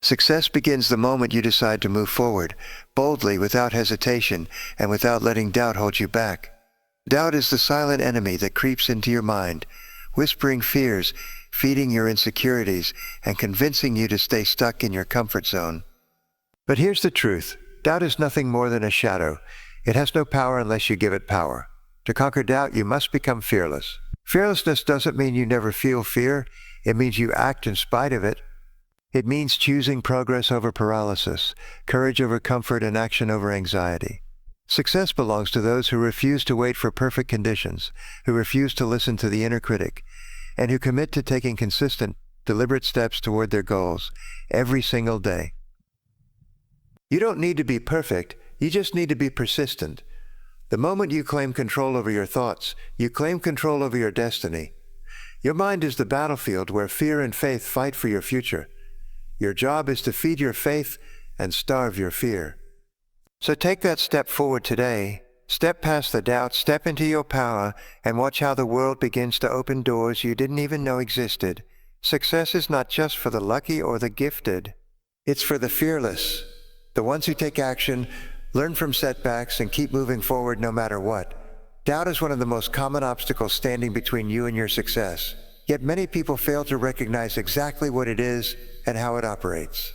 Success begins the moment you decide to move forward, boldly, without hesitation, and without letting doubt hold you back. Doubt is the silent enemy that creeps into your mind, whispering fears, feeding your insecurities, and convincing you to stay stuck in your comfort zone. But here's the truth. Doubt is nothing more than a shadow. It has no power unless you give it power. To conquer doubt, you must become fearless. Fearlessness doesn't mean you never feel fear. It means you act in spite of it. It means choosing progress over paralysis, courage over comfort, and action over anxiety. Success belongs to those who refuse to wait for perfect conditions, who refuse to listen to the inner critic, and who commit to taking consistent, deliberate steps toward their goals every single day. You don't need to be perfect, you just need to be persistent. The moment you claim control over your thoughts, you claim control over your destiny. Your mind is the battlefield where fear and faith fight for your future. Your job is to feed your faith and starve your fear. So take that step forward today. Step past the doubt, step into your power, and watch how the world begins to open doors you didn't even know existed. Success is not just for the lucky or the gifted. It's for the fearless, the ones who take action, learn from setbacks, and keep moving forward no matter what. Doubt is one of the most common obstacles standing between you and your success. Yet many people fail to recognize exactly what it is and how it operates.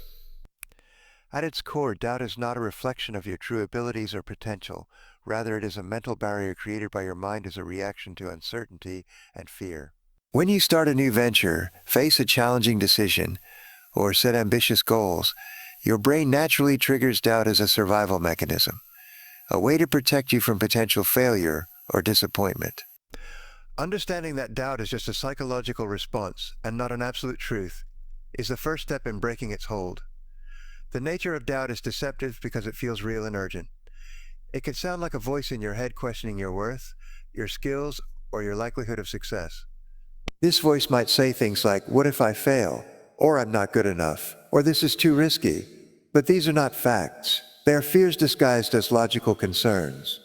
At its core, doubt is not a reflection of your true abilities or potential. Rather, it is a mental barrier created by your mind as a reaction to uncertainty and fear. When you start a new venture, face a challenging decision, or set ambitious goals, your brain naturally triggers doubt as a survival mechanism, a way to protect you from potential failure or disappointment. Understanding that doubt is just a psychological response and not an absolute truth is the first step in breaking its hold. The nature of doubt is deceptive because it feels real and urgent. It can sound like a voice in your head questioning your worth, your skills, or your likelihood of success. This voice might say things like, "What if I fail?" Or "I'm not good enough," or "This is too risky." But these are not facts. They are fears disguised as logical concerns.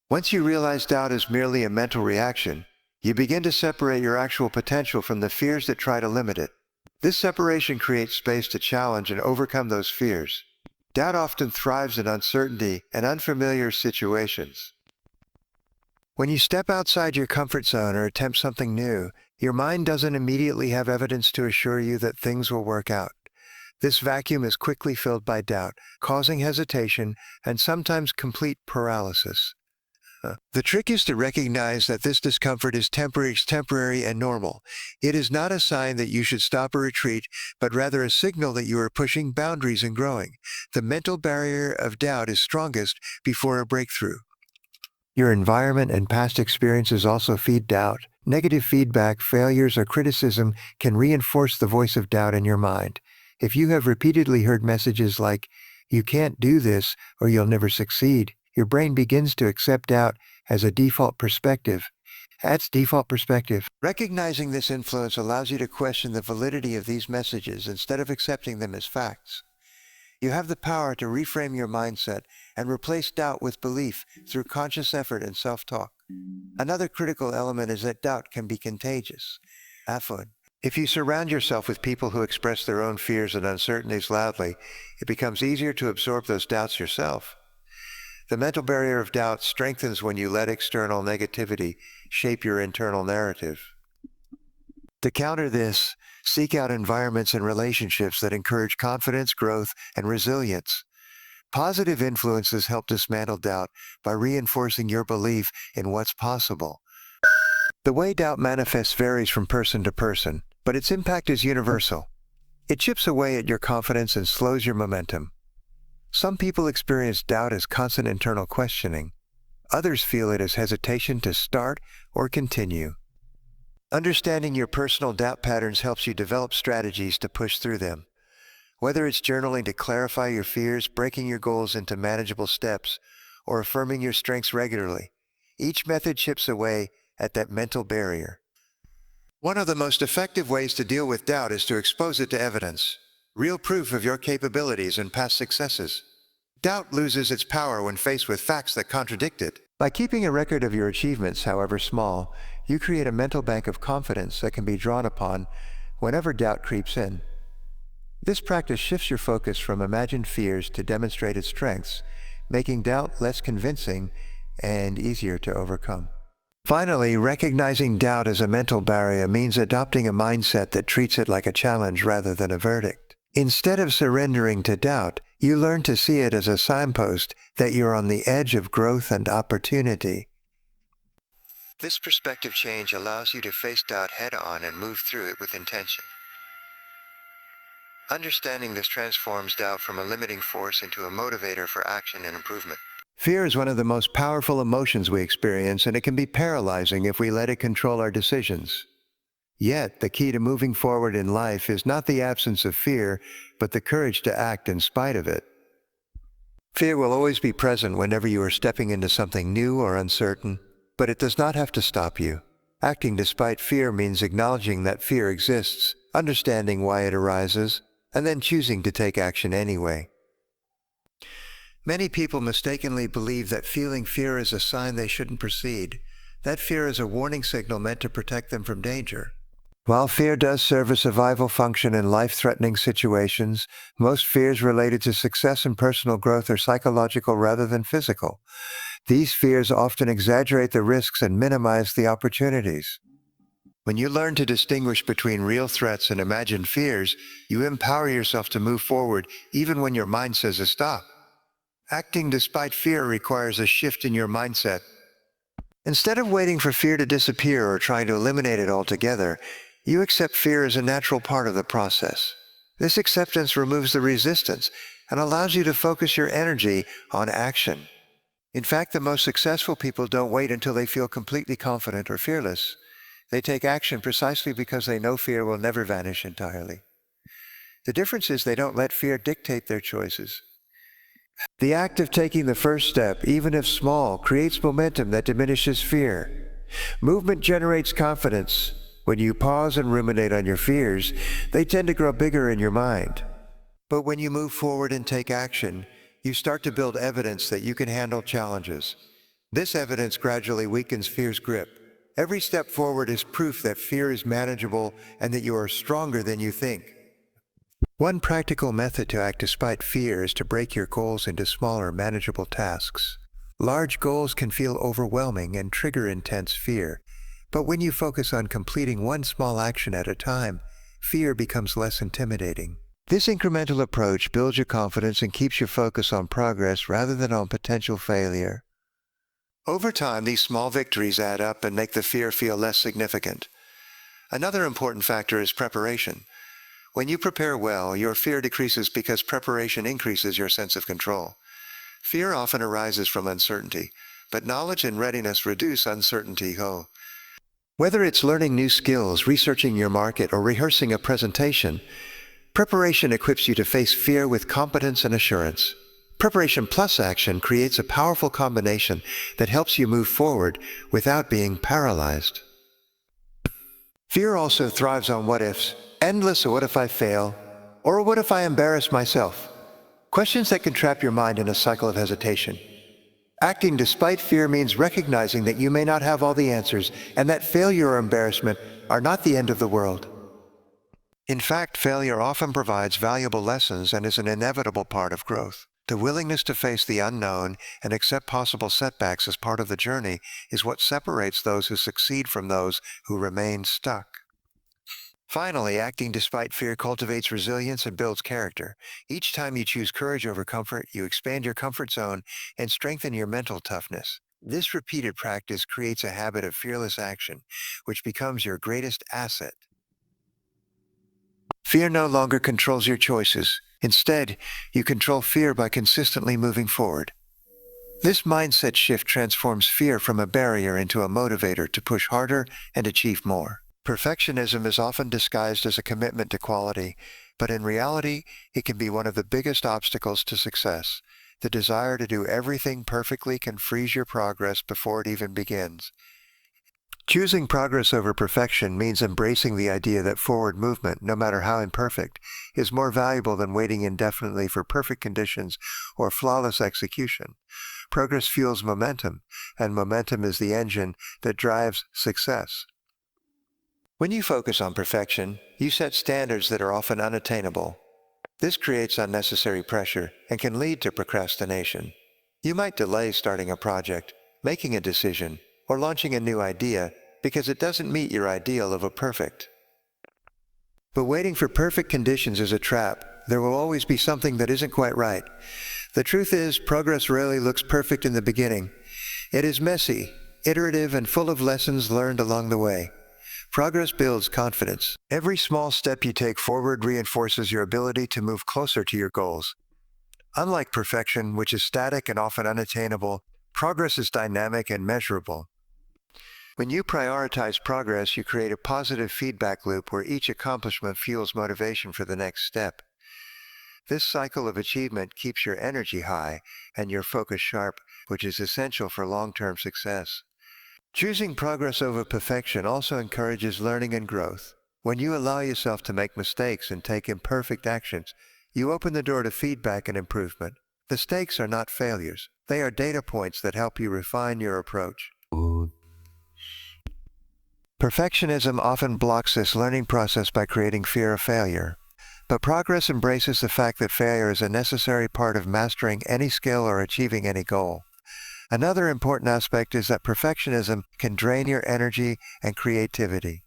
Once you realize doubt is merely a mental reaction, you begin to separate your actual potential from the fears that try to limit it. This separation creates space to challenge and overcome those fears. Doubt often thrives in uncertainty and unfamiliar situations. When you step outside your comfort zone or attempt something new, your mind doesn't immediately have evidence to assure you that things will work out. This vacuum is quickly filled by doubt, causing hesitation and sometimes complete paralysis. The trick is to recognize that this discomfort is temporary and normal. It is not a sign that you should stop or retreat, but rather a signal that you are pushing boundaries and growing. The mental barrier of doubt is strongest before a breakthrough. Your environment and past experiences also feed doubt. Negative feedback, failures, or criticism can reinforce the voice of doubt in your mind. If you have repeatedly heard messages like, "You can't do this," or "You'll never succeed," your brain begins to accept doubt as a default perspective. That's default perspective. Recognizing this influence allows you to question the validity of these messages instead of accepting them as facts. You have the power to reframe your mindset and replace doubt with belief through conscious effort and self-talk. Another critical element is that doubt can be contagious. If you surround yourself with people who express their own fears and uncertainties loudly, it becomes easier to absorb those doubts yourself. The mental barrier of doubt strengthens when you let external negativity shape your internal narrative. To counter this, seek out environments and relationships that encourage confidence, growth, and resilience. Positive influences help dismantle doubt by reinforcing your belief in what's possible. The way doubt manifests varies from person to person, but its impact is universal. It chips away at your confidence and slows your momentum. Some people experience doubt as constant internal questioning. Others feel it as hesitation to start or continue. Understanding your personal doubt patterns helps you develop strategies to push through them. Whether it's journaling to clarify your fears, breaking your goals into manageable steps, or affirming your strengths regularly, each method chips away at that mental barrier. One of the most effective ways to deal with doubt is to expose it to evidence. Real proof of your capabilities and past successes. Doubt loses its power when faced with facts that contradict it. By keeping a record of your achievements, however small, you create a mental bank of confidence that can be drawn upon whenever doubt creeps in. This practice shifts your focus from imagined fears to demonstrated strengths, making doubt less convincing and easier to overcome. Finally, recognizing doubt as a mental barrier means adopting a mindset that treats it like a challenge rather than a verdict. Instead of surrendering to doubt, you learn to see it as a signpost that you're on the edge of growth and opportunity. This perspective change allows you to face doubt head-on and move through it with intention. Understanding this transforms doubt from a limiting force into a motivator for action and improvement. Fear is one of the most powerful emotions we experience, and it can be paralyzing if we let it control our decisions. Yet, the key to moving forward in life is not the absence of fear, but the courage to act in spite of it. Fear will always be present whenever you are stepping into something new or uncertain, but it does not have to stop you. Acting despite fear means acknowledging that fear exists, understanding why it arises, and then choosing to take action anyway. Many people mistakenly believe that feeling fear is a sign they shouldn't proceed. That fear is a warning signal meant to protect them from danger. While fear does serve a survival function in life-threatening situations, most fears related to success and personal growth are psychological rather than physical. These fears often exaggerate the risks and minimize the opportunities. When you learn to distinguish between real threats and imagined fears, you empower yourself to move forward even when your mind says to stop. Acting despite fear requires a shift in your mindset. Instead of waiting for fear to disappear or trying to eliminate it altogether, you accept fear as a natural part of the process. This acceptance removes the resistance and allows you to focus your energy on action. In fact, the most successful people don't wait until they feel completely confident or fearless. They take action precisely because they know fear will never vanish entirely. The difference is they don't let fear dictate their choices. The act of taking the first step, even if small, creates momentum that diminishes fear. Movement generates confidence. When you pause and ruminate on your fears, they tend to grow bigger in your mind. But when you move forward and take action, you start to build evidence that you can handle challenges. This evidence gradually weakens fear's grip. Every step forward is proof that fear is manageable and that you are stronger than you think. One practical method to act despite fear is to break your goals into smaller, manageable tasks. Large goals can feel overwhelming and trigger intense fear, but when you focus on completing one small action at a time, fear becomes less intimidating. This incremental approach builds your confidence and keeps your focus on progress rather than on potential failure. Over time, these small victories add up and make the fear feel less significant. Another important factor is preparation. When you prepare well, your fear decreases because preparation increases your sense of control. Fear often arises from uncertainty, but knowledge and readiness reduce uncertainty. Whether it's learning new skills, researching your market, or rehearsing a presentation, preparation equips you to face fear with competence and assurance. Preparation plus action creates a powerful combination that helps you move forward without being paralyzed. Fear also thrives on what-ifs, endless what if I fail, or what if I embarrass myself? Questions that can trap your mind in a cycle of hesitation. Acting despite fear means recognizing that you may not have all the answers and that failure or embarrassment are not the end of the world. In fact, failure often provides valuable lessons and is an inevitable part of growth. The willingness to face the unknown and accept possible setbacks as part of the journey is what separates those who succeed from those who remain stuck. Finally, acting despite fear cultivates resilience and builds character. Each time you choose courage over comfort, you expand your comfort zone and strengthen your mental toughness. This repeated practice creates a habit of fearless action, which becomes your greatest asset. Fear no longer controls your choices. Instead, you control fear by consistently moving forward. This mindset shift transforms fear from a barrier into a motivator to push harder and achieve more. Perfectionism is often disguised as a commitment to quality, but in reality, it can be one of the biggest obstacles to success. The desire to do everything perfectly can freeze your progress before it even begins. Choosing progress over perfection means embracing the idea that forward movement, no matter how imperfect, is more valuable than waiting indefinitely for perfect conditions or flawless execution. Progress fuels momentum, and momentum is the engine that drives success. When you focus on perfection, you set standards that are often unattainable. This creates unnecessary pressure and can lead to procrastination. You might delay starting a project, making a decision, or launching a new idea because it doesn't meet your ideal of a perfect. But waiting for perfect conditions is a trap. There will always be something that isn't quite right. The truth is, progress rarely looks perfect in the beginning. It is messy, iterative, and full of lessons learned along the way. Progress builds confidence. Every small step you take forward reinforces your ability to move closer to your goals. Unlike perfection, which is static and often unattainable, progress is dynamic and measurable. When you prioritize progress, you create a positive feedback loop where each accomplishment fuels motivation for the next step. This cycle of achievement keeps your energy high and your focus sharp, which is essential for long-term success. Choosing progress over perfection also encourages learning and growth. When you allow yourself to make mistakes and take imperfect actions, you open the door to feedback and improvement. The stakes are not failures. They are data points that help you refine your approach. Perfectionism often blocks this learning process by creating fear of failure. But progress embraces the fact that failure is a necessary part of mastering any skill or achieving any goal. Another important aspect is that perfectionism can drain your energy and creativity.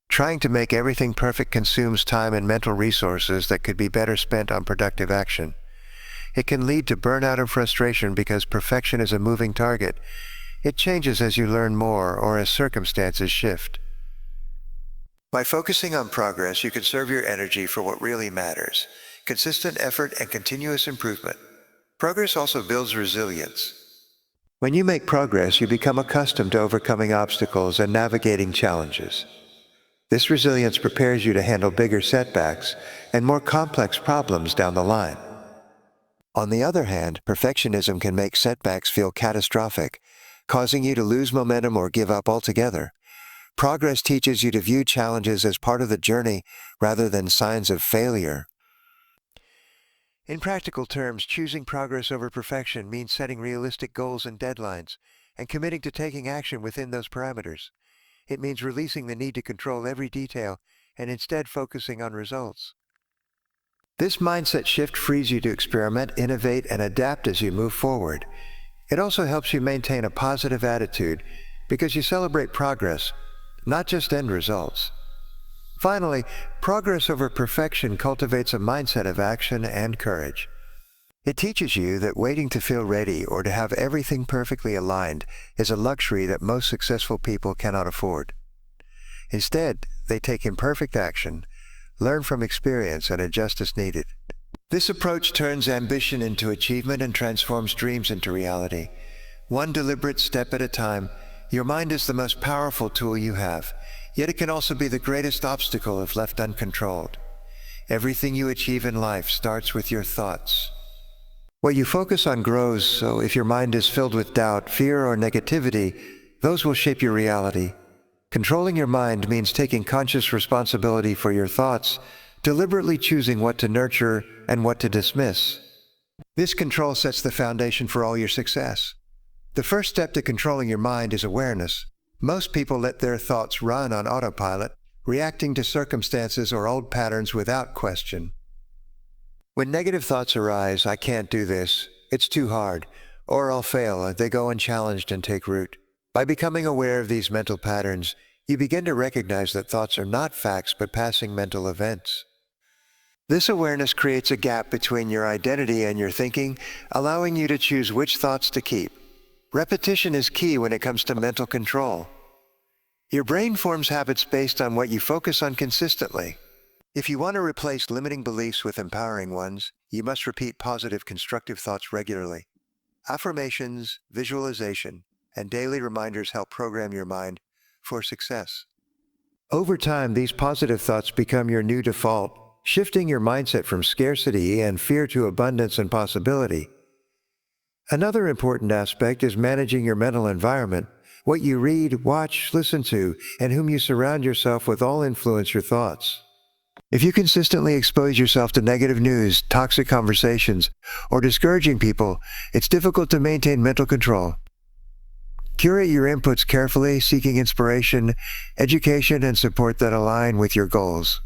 Trying to make everything perfect consumes time and mental resources that could be better spent on productive action. It can lead to burnout and frustration because perfection is a moving target. It changes as you learn more or as circumstances shift. By focusing on progress, you can conserve your energy for what really matters: consistent effort and continuous improvement. Progress also builds resilience. When you make progress, you become accustomed to overcoming obstacles and navigating challenges. This resilience prepares you to handle bigger setbacks and more complex problems down the line. On the other hand, perfectionism can make setbacks feel catastrophic, causing you to lose momentum or give up altogether. Progress teaches you to view challenges as part of the journey rather than signs of failure. In practical terms, choosing progress over perfection means setting realistic goals and deadlines and committing to taking action within those parameters. It means releasing the need to control every detail and instead focusing on results. This mindset shift frees you to experiment, innovate, and adapt as you move forward. It also helps you maintain a positive attitude because you celebrate progress, not just end results. Finally, progress over perfection cultivates a mindset of action and courage. It teaches you that waiting to feel ready or to have everything perfectly aligned is a luxury that most successful people cannot afford. Instead, they take imperfect action, learn from experience, and adjust as needed. This approach turns ambition into achievement and transforms dreams into reality. One deliberate step at a time, your mind is the most powerful tool you have, yet it can also be the greatest obstacle if left uncontrolled. Everything you achieve in life starts with your thoughts. What you focus on grows, so if your mind is filled with doubt, fear, or negativity, those will shape your reality. Controlling your mind means taking conscious responsibility for your thoughts, deliberately choosing what to nurture and what to dismiss. This control sets the foundation for all your success. The first step to controlling your mind is awareness. Most people let their thoughts run on autopilot, reacting to circumstances or old patterns without question. When negative thoughts arise, "I can't do this," "it's too hard," or "I'll fail," they go unchallenged and take root. By becoming aware of these mental patterns, you begin to recognize that thoughts are not facts but passing mental events. This awareness creates a gap between your identity and your thinking, allowing you to choose which thoughts to keep. Repetition is key when it comes to mental control. Your brain forms habits based on what you focus on consistently. If you want to replace limiting beliefs with empowering ones, you must repeat positive, constructive thoughts regularly. Affirmations, visualization, and daily reminders help program your mind for success. Over time, these positive thoughts become your new default, shifting your mindset from scarcity and fear to abundance and possibility. Another important aspect is managing your mental environment. What you read, watch, listen to, and whom you surround yourself with all influence your thoughts. If you consistently expose yourself to negative news, toxic conversations, or discouraging people, it's difficult to maintain mental control. Curate your inputs carefully, seeking inspiration, education, and support that align with your goals.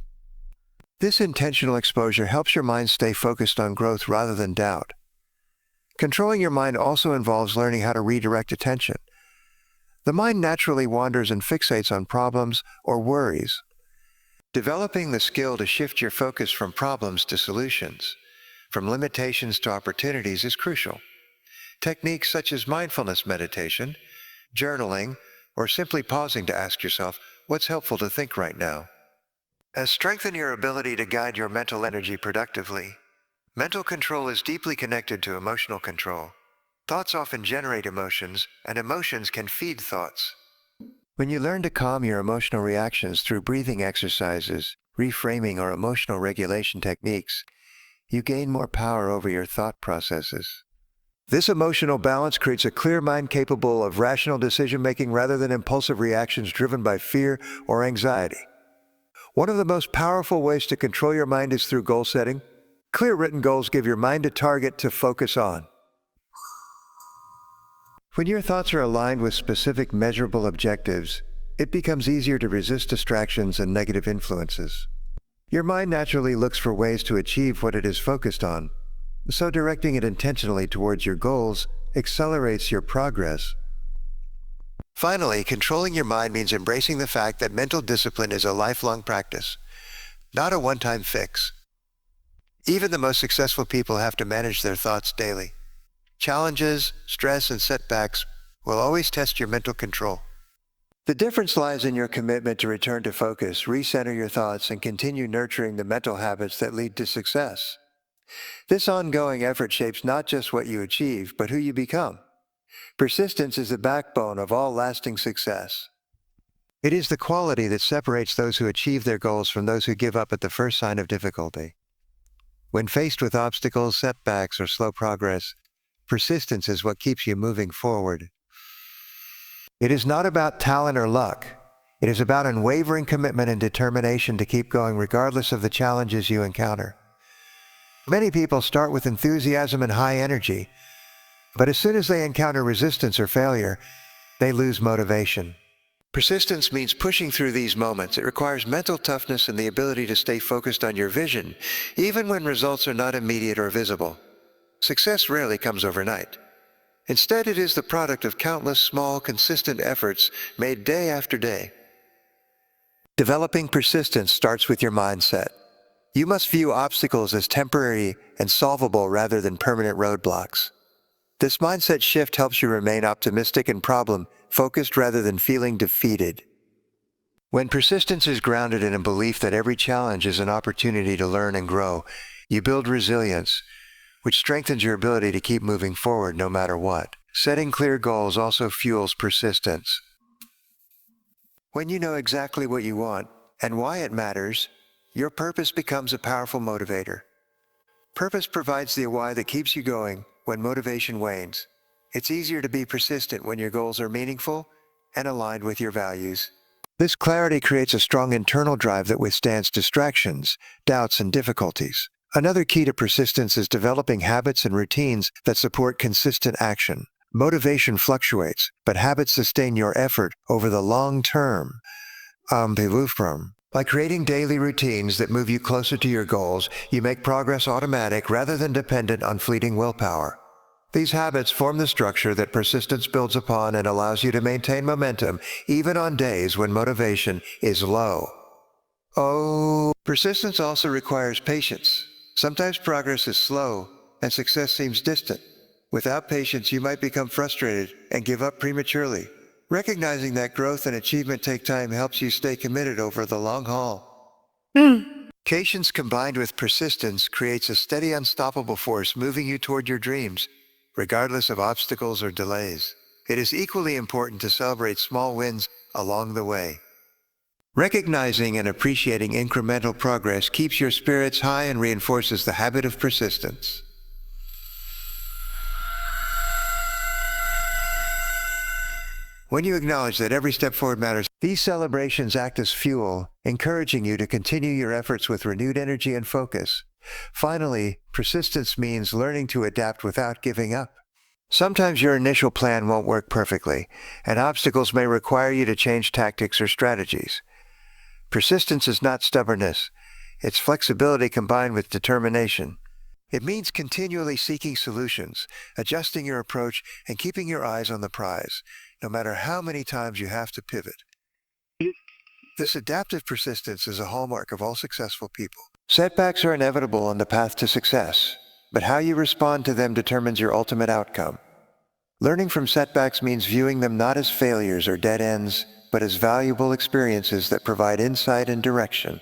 This intentional exposure helps your mind stay focused on growth rather than doubt. Controlling your mind also involves learning how to redirect attention. The mind naturally wanders and fixates on problems or worries. Developing the skill to shift your focus from problems to solutions, from limitations to opportunities is crucial. Techniques such as mindfulness meditation, journaling, or simply pausing to ask yourself, what's helpful to think right now? Strengthen your ability to guide your mental energy productively. Mental control is deeply connected to emotional control. Thoughts often generate emotions, and emotions can feed thoughts. When you learn to calm your emotional reactions through breathing exercises, reframing, or emotional regulation techniques, you gain more power over your thought processes. This emotional balance creates a clear mind capable of rational decision-making rather than impulsive reactions driven by fear or anxiety. One of the most powerful ways to control your mind is through goal setting. Clear written goals give your mind a target to focus on. When your thoughts are aligned with specific measurable objectives, it becomes easier to resist distractions and negative influences. Your mind naturally looks for ways to achieve what it is focused on, so directing it intentionally towards your goals accelerates your progress. Finally, controlling your mind means embracing the fact that mental discipline is a lifelong practice, not a one-time fix. Even the most successful people have to manage their thoughts daily. Challenges, stress, and setbacks will always test your mental control. The difference lies in your commitment to return to focus, recenter your thoughts, and continue nurturing the mental habits that lead to success. This ongoing effort shapes not just what you achieve, but who you become. Persistence is the backbone of all lasting success. It is the quality that separates those who achieve their goals from those who give up at the first sign of difficulty. When faced with obstacles, setbacks, or slow progress, persistence is what keeps you moving forward. It is not about talent or luck. It is about unwavering commitment and determination to keep going regardless of the challenges you encounter. Many people start with enthusiasm and high energy, but as soon as they encounter resistance or failure, they lose motivation. Persistence means pushing through these moments. It requires mental toughness and the ability to stay focused on your vision, even when results are not immediate or visible. Success rarely comes overnight. Instead, it is the product of countless small, consistent efforts made day after day. Developing persistence starts with your mindset. You must view obstacles as temporary and solvable rather than permanent roadblocks. This mindset shift helps you remain optimistic and problem-focused rather than feeling defeated. When persistence is grounded in a belief that every challenge is an opportunity to learn and grow, you build resilience, which strengthens your ability to keep moving forward no matter what. Setting clear goals also fuels persistence. When you know exactly what you want and why it matters, your purpose becomes a powerful motivator. Purpose provides the why that keeps you going when motivation wanes. It's easier to be persistent when your goals are meaningful and aligned with your values. This clarity creates a strong internal drive that withstands distractions, doubts, and difficulties. Another key to persistence is developing habits and routines that support consistent action. Motivation fluctuates, but habits sustain your effort over the long term. By creating daily routines that move you closer to your goals, you make progress automatic rather than dependent on fleeting willpower. These habits form the structure that persistence builds upon and allows you to maintain momentum even on days when motivation is low. Persistence also requires patience. Sometimes progress is slow and success seems distant. Without patience, you might become frustrated and give up prematurely. Recognizing that growth and achievement take time helps you stay committed over the long haul. Patience combined with persistence creates a steady, unstoppable force moving you toward your dreams, regardless of obstacles or delays. It is equally important to celebrate small wins along the way. Recognizing and appreciating incremental progress keeps your spirits high and reinforces the habit of persistence. When you acknowledge that every step forward matters, these celebrations act as fuel, encouraging you to continue your efforts with renewed energy and focus. Finally, persistence means learning to adapt without giving up. Sometimes your initial plan won't work perfectly, and obstacles may require you to change tactics or strategies. Persistence is not stubbornness. It's flexibility combined with determination. It means continually seeking solutions, adjusting your approach, and keeping your eyes on the prize, no matter how many times you have to pivot. This adaptive persistence is a hallmark of all successful people. Setbacks are inevitable on the path to success, but how you respond to them determines your ultimate outcome. Learning from setbacks means viewing them not as failures or dead ends, but as valuable experiences that provide insight and direction.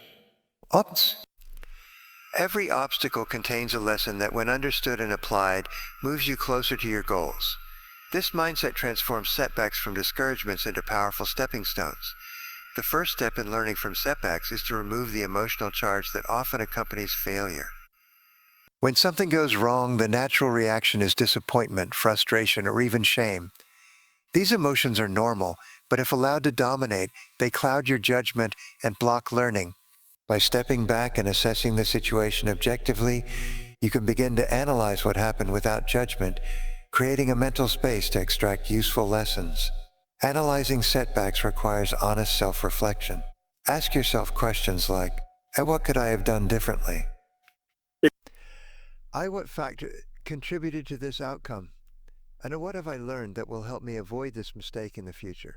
Every obstacle contains a lesson that, when understood and applied, moves you closer to your goals. This mindset transforms setbacks from discouragements into powerful stepping stones. The first step in learning from setbacks is to remove the emotional charge that often accompanies failure. When something goes wrong, the natural reaction is disappointment, frustration, or even shame. These emotions are normal, but if allowed to dominate, they cloud your judgment and block learning. By stepping back and assessing the situation objectively, you can begin to analyze what happened without judgment, creating a mental space to extract useful lessons. Analyzing setbacks requires honest self-reflection. Ask yourself questions like, what could I have done differently? What factor contributed to this outcome? And what have I learned that will help me avoid this mistake in the future?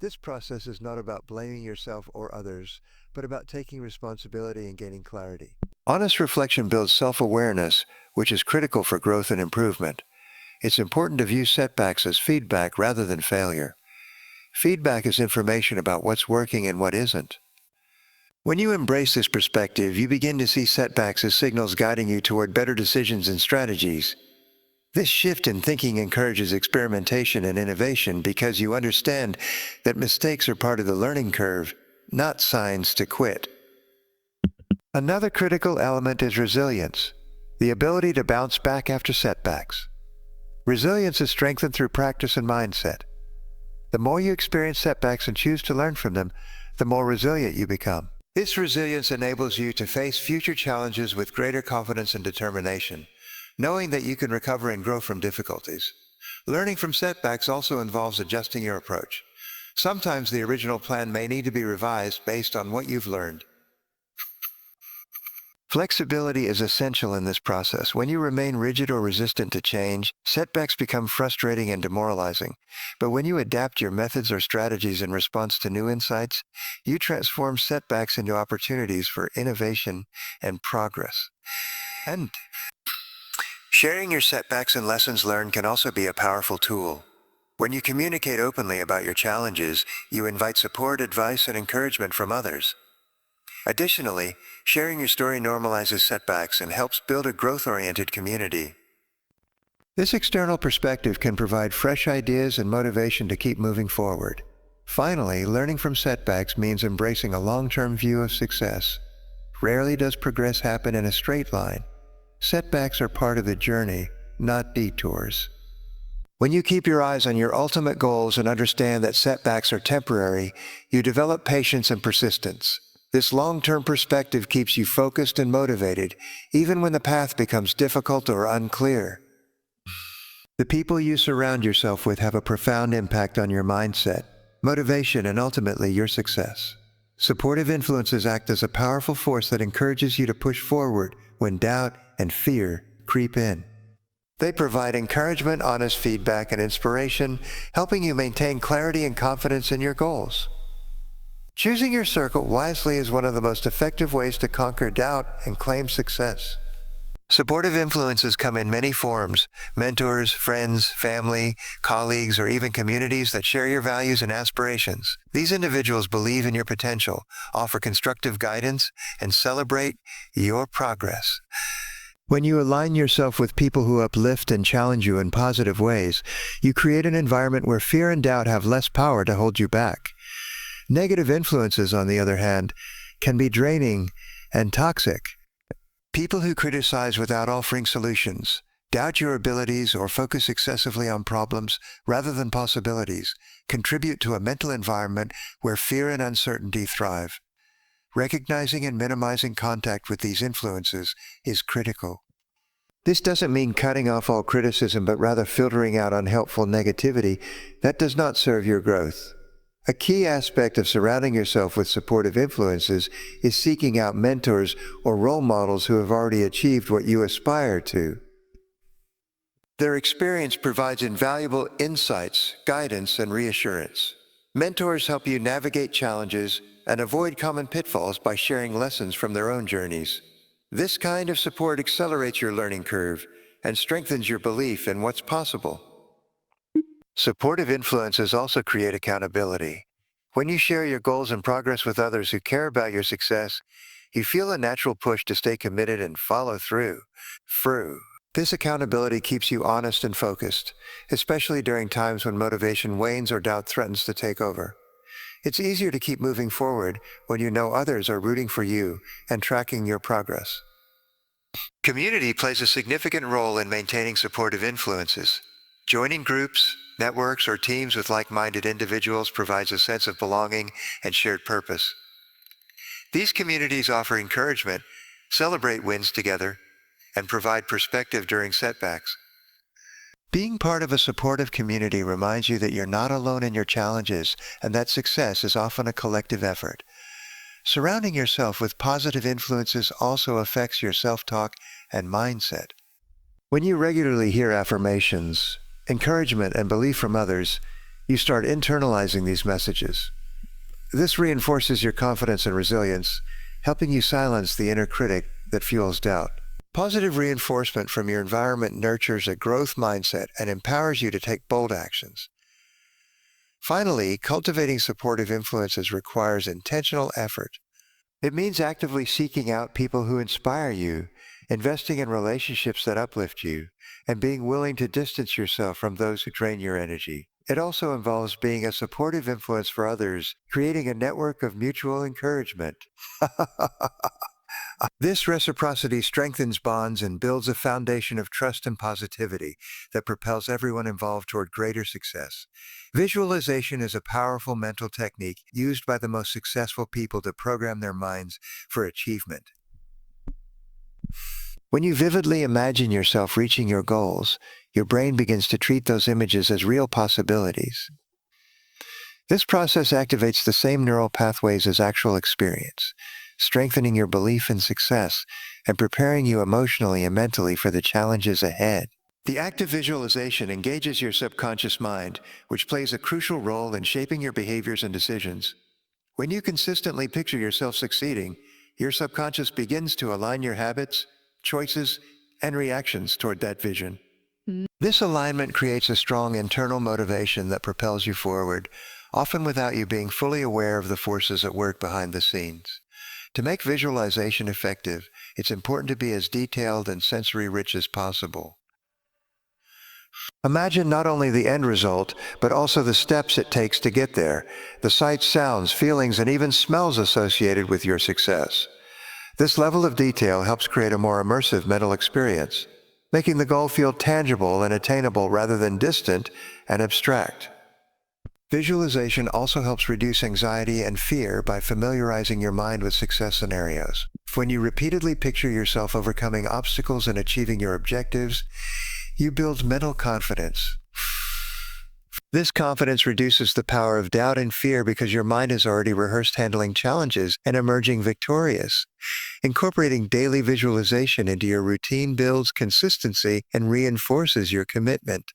This process is not about blaming yourself or others, but about taking responsibility and gaining clarity. Honest reflection builds self-awareness, which is critical for growth and improvement. It's important to view setbacks as feedback rather than failure. Feedback is information about what's working and what isn't. When you embrace this perspective, you begin to see setbacks as signals guiding you toward better decisions and strategies. This shift in thinking encourages experimentation and innovation because you understand that mistakes are part of the learning curve, not signs to quit. Another critical element is resilience, the ability to bounce back after setbacks. Resilience is strengthened through practice and mindset. The more you experience setbacks and choose to learn from them, the more resilient you become. This resilience enables you to face future challenges with greater confidence and determination, knowing that you can recover and grow from difficulties. Learning from setbacks also involves adjusting your approach. Sometimes the original plan may need to be revised based on what you've learned. Flexibility is essential in this process. When you remain rigid or resistant to change, setbacks become frustrating and demoralizing. But when you adapt your methods or strategies in response to new insights, you transform setbacks into opportunities for innovation and progress. And sharing your setbacks and lessons learned can also be a powerful tool. When you communicate openly about your challenges, you invite support, advice, and encouragement from others. Additionally, sharing your story normalizes setbacks and helps build a growth-oriented community. This external perspective can provide fresh ideas and motivation to keep moving forward. Finally, learning from setbacks means embracing a long-term view of success. Rarely does progress happen in a straight line. Setbacks are part of the journey, not detours. When you keep your eyes on your ultimate goals and understand that setbacks are temporary, you develop patience and persistence. This long-term perspective keeps you focused and motivated, even when the path becomes difficult or unclear. The people you surround yourself with have a profound impact on your mindset, motivation, and ultimately your success. Supportive influences act as a powerful force that encourages you to push forward when doubt and fear creep in. They provide encouragement, honest feedback, and inspiration, helping you maintain clarity and confidence in your goals. Choosing your circle wisely is one of the most effective ways to conquer doubt and claim success. Supportive influences come in many forms: mentors, friends, family, colleagues, or even communities that share your values and aspirations. These individuals believe in your potential, offer constructive guidance, and celebrate your progress. When you align yourself with people who uplift and challenge you in positive ways, you create an environment where fear and doubt have less power to hold you back. Negative influences, on the other hand, can be draining and toxic. People who criticize without offering solutions, doubt your abilities, or focus excessively on problems rather than possibilities contribute to a mental environment where fear and uncertainty thrive. Recognizing and minimizing contact with these influences is critical. This doesn't mean cutting off all criticism, but rather filtering out unhelpful negativity that does not serve your growth. A key aspect of surrounding yourself with supportive influences is seeking out mentors or role models who have already achieved what you aspire to. Their experience provides invaluable insights, guidance, and reassurance. Mentors help you navigate challenges and avoid common pitfalls by sharing lessons from their own journeys. This kind of support accelerates your learning curve and strengthens your belief in what's possible. Supportive influences also create accountability. When you share your goals and progress with others who care about your success, you feel a natural push to stay committed and follow through. This accountability keeps you honest and focused, especially during times when motivation wanes or doubt threatens to take over. It's easier to keep moving forward when you know others are rooting for you and tracking your progress. Community plays a significant role in maintaining supportive influences. Joining groups, networks, or teams with like-minded individuals provides a sense of belonging and shared purpose. These communities offer encouragement, celebrate wins together, and provide perspective during setbacks. Being part of a supportive community reminds you that you're not alone in your challenges and that success is often a collective effort. Surrounding yourself with positive influences also affects your self-talk and mindset. When you regularly hear affirmations, encouragement, and belief from others, you start internalizing these messages. This reinforces your confidence and resilience, helping you silence the inner critic that fuels doubt. Positive reinforcement from your environment nurtures a growth mindset and empowers you to take bold actions. Finally, cultivating supportive influences requires intentional effort. It means actively seeking out people who inspire you, investing in relationships that uplift you, and being willing to distance yourself from those who drain your energy. It also involves being a supportive influence for others, creating a network of mutual encouragement. This reciprocity strengthens bonds and builds a foundation of trust and positivity that propels everyone involved toward greater success. Visualization is a powerful mental technique used by the most successful people to program their minds for achievement. When you vividly imagine yourself reaching your goals, your brain begins to treat those images as real possibilities. This process activates the same neural pathways as actual experience, strengthening your belief in success and preparing you emotionally and mentally for the challenges ahead. The act of visualization engages your subconscious mind, which plays a crucial role in shaping your behaviors and decisions. When you consistently picture yourself succeeding, your subconscious begins to align your habits, choices, and reactions toward that vision. This alignment creates a strong internal motivation that propels you forward, often without you being fully aware of the forces at work behind the scenes. To make visualization effective, it's important to be as detailed and sensory-rich as possible. Imagine not only the end result, but also the steps it takes to get there, the sights, sounds, feelings, and even smells associated with your success. This level of detail helps create a more immersive mental experience, making the goal feel tangible and attainable rather than distant and abstract. Visualization also helps reduce anxiety and fear by familiarizing your mind with success scenarios. When you repeatedly picture yourself overcoming obstacles and achieving your objectives, you build mental confidence. This confidence reduces the power of doubt and fear because your mind has already rehearsed handling challenges and emerging victorious. Incorporating daily visualization into your routine builds consistency and reinforces your commitment.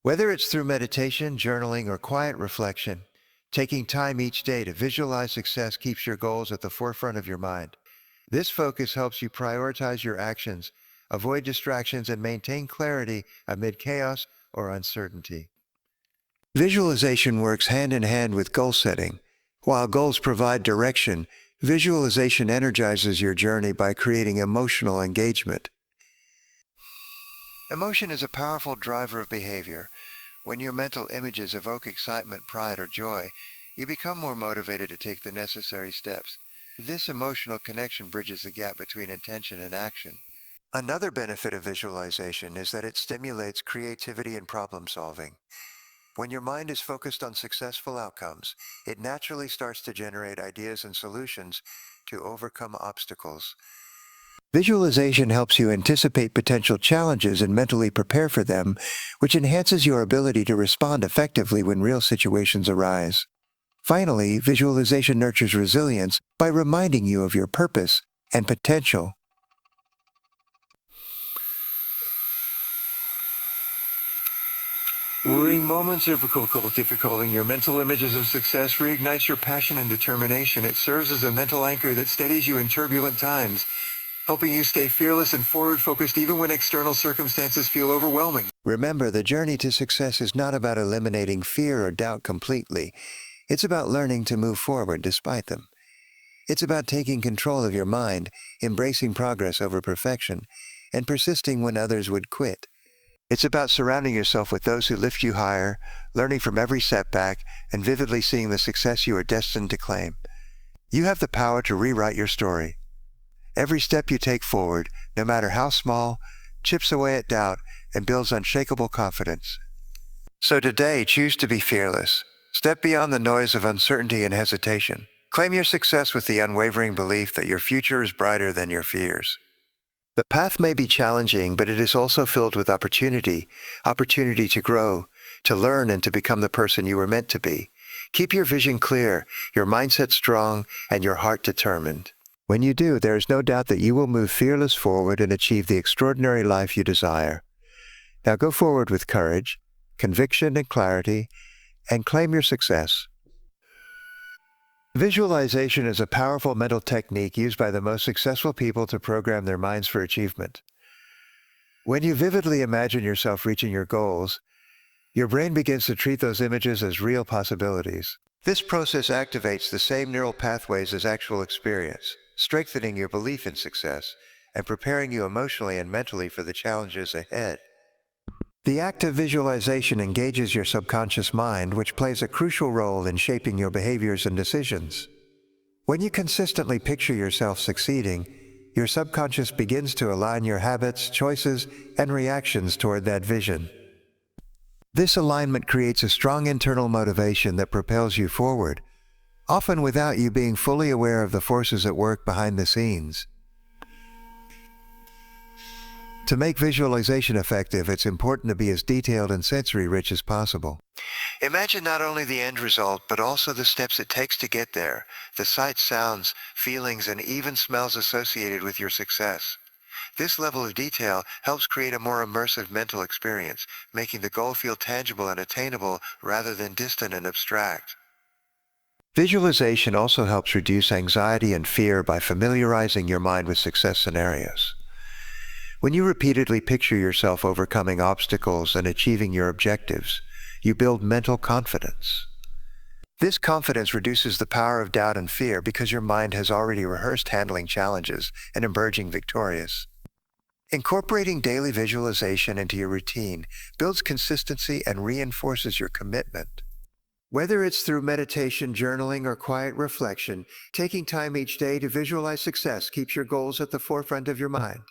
Whether it's through meditation, journaling, or quiet reflection, taking time each day to visualize success keeps your goals at the forefront of your mind. This focus helps you prioritize your actions, avoid distractions, and maintain clarity amid chaos or uncertainty. Visualization works hand in hand with goal setting. While goals provide direction, visualization energizes your journey by creating emotional engagement. Emotion is a powerful driver of behavior. When your mental images evoke excitement, pride, or joy, you become more motivated to take the necessary steps. This emotional connection bridges the gap between intention and action. Another benefit of visualization is that it stimulates creativity and problem solving. When your mind is focused on successful outcomes, it naturally starts to generate ideas and solutions to overcome obstacles. Visualization helps you anticipate potential challenges and mentally prepare for them, which enhances your ability to respond effectively when real situations arise. Finally, visualization nurtures resilience by reminding you of your purpose and potential. During moments of difficulty, your mental images of success reignites your passion and determination. It serves as a mental anchor that steadies you in turbulent times, helping you stay fearless and forward-focused even when external circumstances feel overwhelming. Remember, the journey to success is not about eliminating fear or doubt completely. It's about learning to move forward despite them. It's about taking control of your mind, embracing progress over perfection, and persisting when others would quit. It's about surrounding yourself with those who lift you higher, learning from every setback, and vividly seeing the success you are destined to claim. You have the power to rewrite your story. Every step you take forward, no matter how small, chips away at doubt and builds unshakable confidence. So today, choose to be fearless. Step beyond the noise of uncertainty and hesitation. Claim your success with the unwavering belief that your future is brighter than your fears. The path may be challenging, but it is also filled with opportunity to grow, to learn, and to become the person you were meant to be. Keep your vision clear, your mindset strong, and your heart determined. When you do, there is no doubt that you will move fearless forward and achieve the extraordinary life you desire. Now go forward with courage, conviction, and clarity, and claim your success. Visualization is a powerful mental technique used by the most successful people to program their minds for achievement. When you vividly imagine yourself reaching your goals, your brain begins to treat those images as real possibilities. This process activates the same neural pathways as actual experience, strengthening your belief in success and preparing you emotionally and mentally for the challenges ahead. The act of visualization engages your subconscious mind, which plays a crucial role in shaping your behaviors and decisions. When you consistently picture yourself succeeding, your subconscious begins to align your habits, choices, and reactions toward that vision. This alignment creates a strong internal motivation that propels you forward, often without you being fully aware of the forces at work behind the scenes. To make visualization effective, it's important to be as detailed and sensory-rich as possible. Imagine not only the end result, but also the steps it takes to get there, the sights, sounds, feelings, and even smells associated with your success. This level of detail helps create a more immersive mental experience, making the goal feel tangible and attainable rather than distant and abstract. Visualization also helps reduce anxiety and fear by familiarizing your mind with success scenarios. When you repeatedly picture yourself overcoming obstacles and achieving your objectives, you build mental confidence. This confidence reduces the power of doubt and fear because your mind has already rehearsed handling challenges and emerging victorious. Incorporating daily visualization into your routine builds consistency and reinforces your commitment. Whether it's through meditation, journaling, or quiet reflection, taking time each day to visualize success keeps your goals at the forefront of your mind.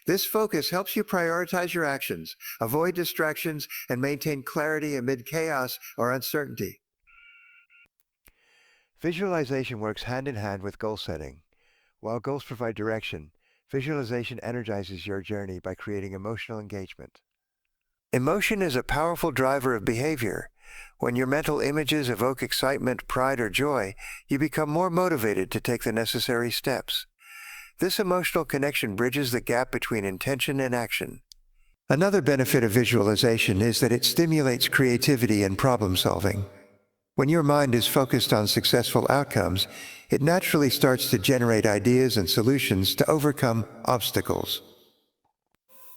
This focus helps you prioritize your actions, avoid distractions, and maintain clarity amid chaos or uncertainty. Visualization works hand in hand with goal setting. While goals provide direction, visualization energizes your journey by creating emotional engagement. Emotion is a powerful driver of behavior. When your mental images evoke excitement, pride, or joy, you become more motivated to take the necessary steps. This emotional connection bridges the gap between intention and action. Another benefit of visualization is that it stimulates creativity and problem solving. When your mind is focused on successful outcomes, it naturally starts to generate ideas and solutions to overcome obstacles.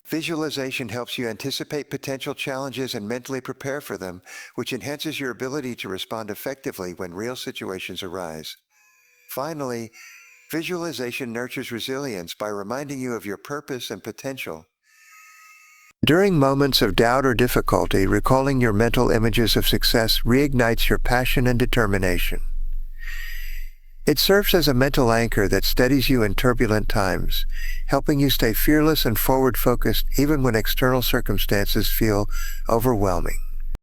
Visualization helps you anticipate potential challenges and mentally prepare for them, which enhances your ability to respond effectively when real situations arise. Finally, visualization nurtures resilience by reminding you of your purpose and potential. During moments of doubt or difficulty, recalling your mental images of success reignites your passion and determination. It serves as a mental anchor that steadies you in turbulent times, helping you stay fearless and forward-focused even when external circumstances feel overwhelming.